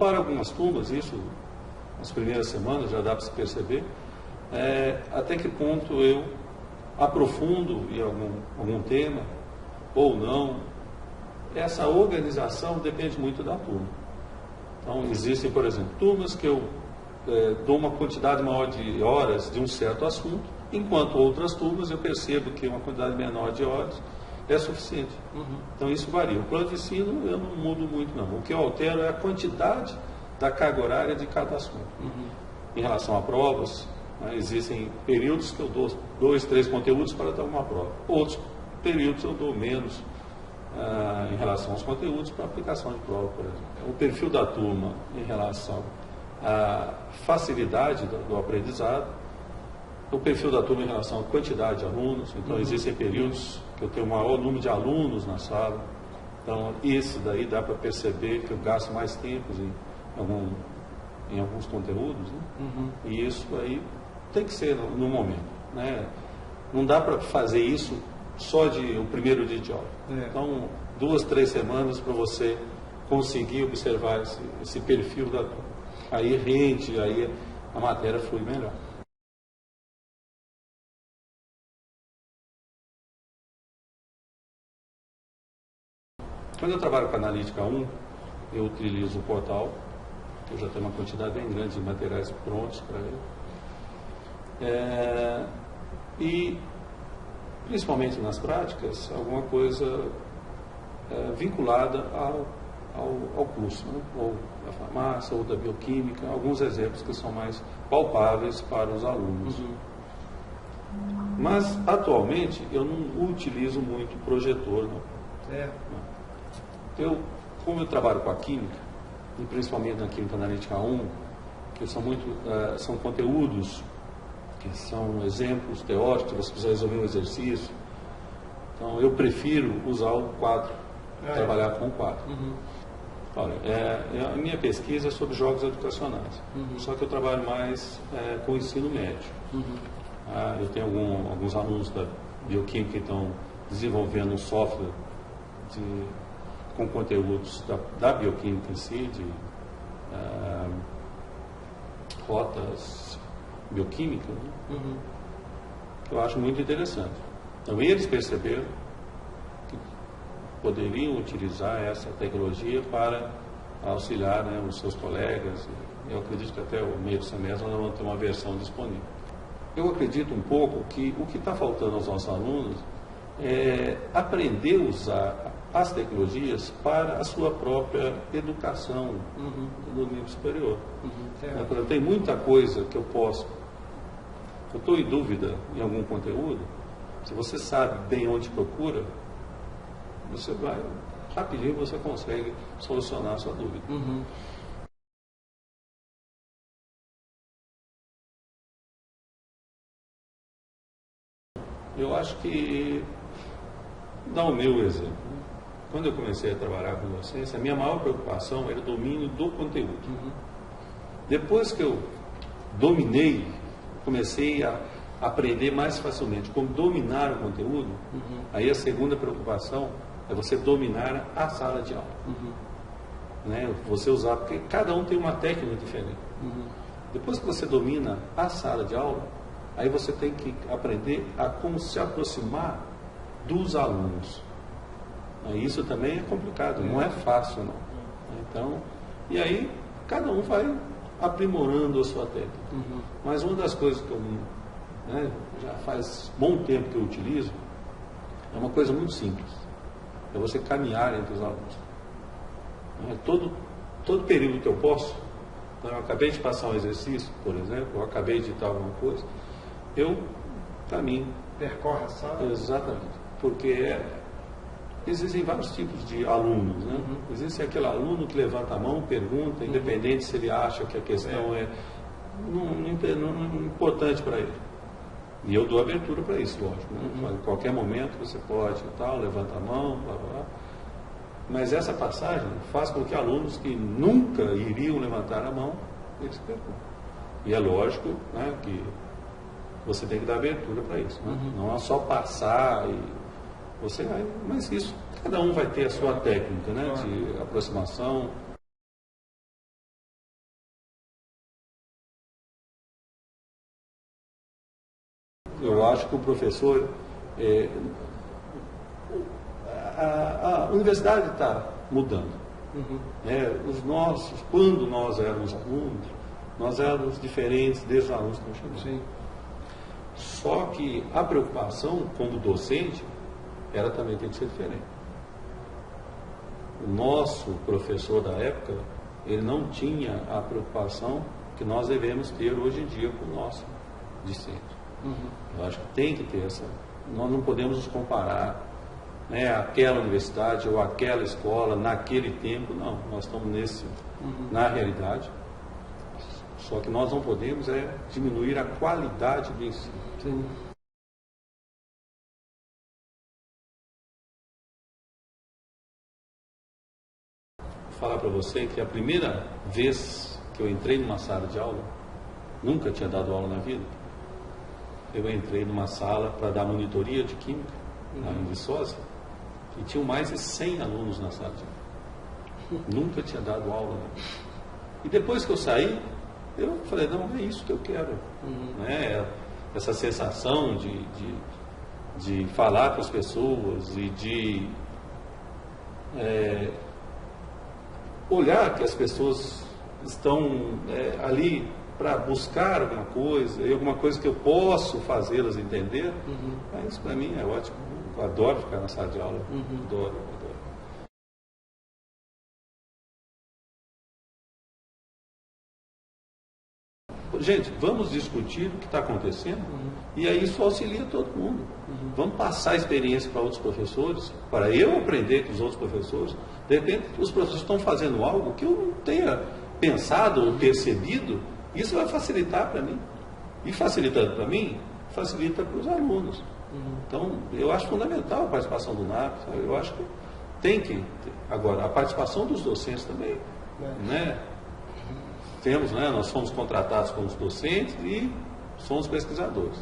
para algumas turmas, isso nas primeiras semanas já dá para se perceber, até que ponto eu aprofundo em algum tema ou não. Essa organização depende muito da turma. Então, existem, por exemplo, turmas que eu dou uma quantidade maior de horas de um certo assunto, enquanto outras turmas eu percebo que uma quantidade menor de horas é suficiente. Então, isso varia. O plano de ensino eu não mudo muito, não. O que eu altero é a quantidade da carga horária de cada assunto. Em relação a provas, existem períodos que eu dou 2, 3 conteúdos para dar uma prova. Outros períodos eu dou menos em relação aos conteúdos para aplicação de prova, por exemplo. O perfil da turma em relação à facilidade do aprendizado, o perfil da turma em relação à quantidade de alunos. Então, existem períodos que eu tenho o maior número de alunos na sala. Então, isso daí dá para perceber que eu gasto mais tempo em alguns conteúdos, né? E isso aí tem que ser no momento, né? Não dá para fazer isso só o primeiro dia de aula. Então, 2, 3 semanas para você conseguir observar esse perfil da turma. Aí rende, aí a matéria flui melhor. Quando eu trabalho com Analítica 1, eu utilizo o portal, eu já tenho uma quantidade bem grande de materiais prontos para ele. E, principalmente nas práticas, alguma coisa vinculada ao curso, né? Ou da farmácia, ou da bioquímica, alguns exemplos que são mais palpáveis para os alunos. Mas, atualmente, eu não utilizo muito projetor, não. Como eu trabalho com a química, e principalmente na Química Analítica 1, que são conteúdos que são exemplos teóricos, você precisa resolver um exercício. Então, eu prefiro usar o quadro, trabalhar com o quadro. Olha, a minha pesquisa é sobre jogos educacionais, só que eu trabalho mais com o ensino médio. Eu tenho alguns alunos da bioquímica que estão desenvolvendo um software com conteúdos da bioquímica em si, de rotas bioquímicas, né? Que eu acho muito interessante. Então, eles perceberam que poderiam utilizar essa tecnologia para auxiliar, né, os seus colegas. Eu acredito que até o meio do semestre nós vamos ter uma versão disponível. Eu acredito um pouco que o que está faltando aos nossos alunos é aprender a usar as tecnologias para a sua própria educação no nível superior. Tem muita coisa que eu estou em dúvida em algum conteúdo, se você sabe bem onde procura, você vai, rapidinho você consegue solucionar a sua dúvida. Eu acho que, dá o meu exemplo. Quando eu comecei a trabalhar com docência, a minha maior preocupação era o domínio do conteúdo. Depois que eu dominei, comecei a aprender mais facilmente como dominar o conteúdo, aí a segunda preocupação é você dominar a sala de aula. Né? Você usar, porque cada um tem uma técnica diferente. Depois que você domina a sala de aula, aí você tem que aprender a como se aproximar dos alunos. Isso também é complicado, não é fácil, não. Então, e aí cada um vai aprimorando a sua técnica. Mas uma das coisas que eu já faz bom tempo que eu utilizo é uma coisa muito simples. É você caminhar entre os alunos. Todo período que eu posso, então, eu acabei de passar um exercício, por exemplo, eu acabei de editar alguma coisa, eu caminho. Percorre a sala? Exatamente. Porque existem vários tipos de alunos, né? Existe aquele aluno que levanta a mão, pergunta, independente se ele acha que a questão é não importante para ele. E eu dou abertura para isso, lógico. Né? Em qualquer momento você pode levanta a mão, blá, blá, blá. Mas essa passagem faz com que alunos que nunca iriam levantar a mão, eles perguntam. E é lógico, né, que você tem que dar abertura para isso. Né? Não é só passar e você vai, mas isso, cada um vai ter a sua técnica, né, de aproximação. Eu acho que o professor... a universidade está mudando. Os nossos, quando nós éramos alunos, nós éramos diferentes desde os alunos que nós chegamos. Sim. Só que a preocupação como docente, ela também tem que ser diferente. O nosso professor da época, ele não tinha a preocupação que nós devemos ter hoje em dia com o nosso discente. Eu acho que tem que ter essa... Nós não podemos nos comparar, né, aquela universidade ou aquela escola naquele tempo, não. Nós estamos na realidade. Só que nós não podemos diminuir a qualidade do ensino. Sim. Vou falar para você que a primeira vez que eu entrei numa sala de aula, nunca tinha dado aula na vida, eu entrei numa sala para dar monitoria de química, lá em Viçosa, e tinham mais de 100 alunos na sala de aula. Nunca tinha dado aula. Né? E depois que eu saí, eu falei, não, é isso que eu quero. Né? Essa sensação de falar com as pessoas e de olhar que as pessoas estão ali para buscar alguma coisa, e alguma coisa que eu posso fazê-las entender, isso para mim é ótimo. Eu adoro ficar na sala de aula. Adoro. Gente, vamos discutir o que está acontecendo e aí isso auxilia todo mundo. Vamos passar a experiência para outros professores, para eu aprender com os outros professores. De repente, os professores estão fazendo algo que eu não tenha pensado ou percebido, isso vai facilitar para mim. E facilitando para mim, facilita para os alunos. Então, eu acho fundamental a participação do NAP. Sabe? Eu acho que tem que... Agora, a participação dos docentes também, né? Temos, né? Nós somos contratados como docentes e somos pesquisadores.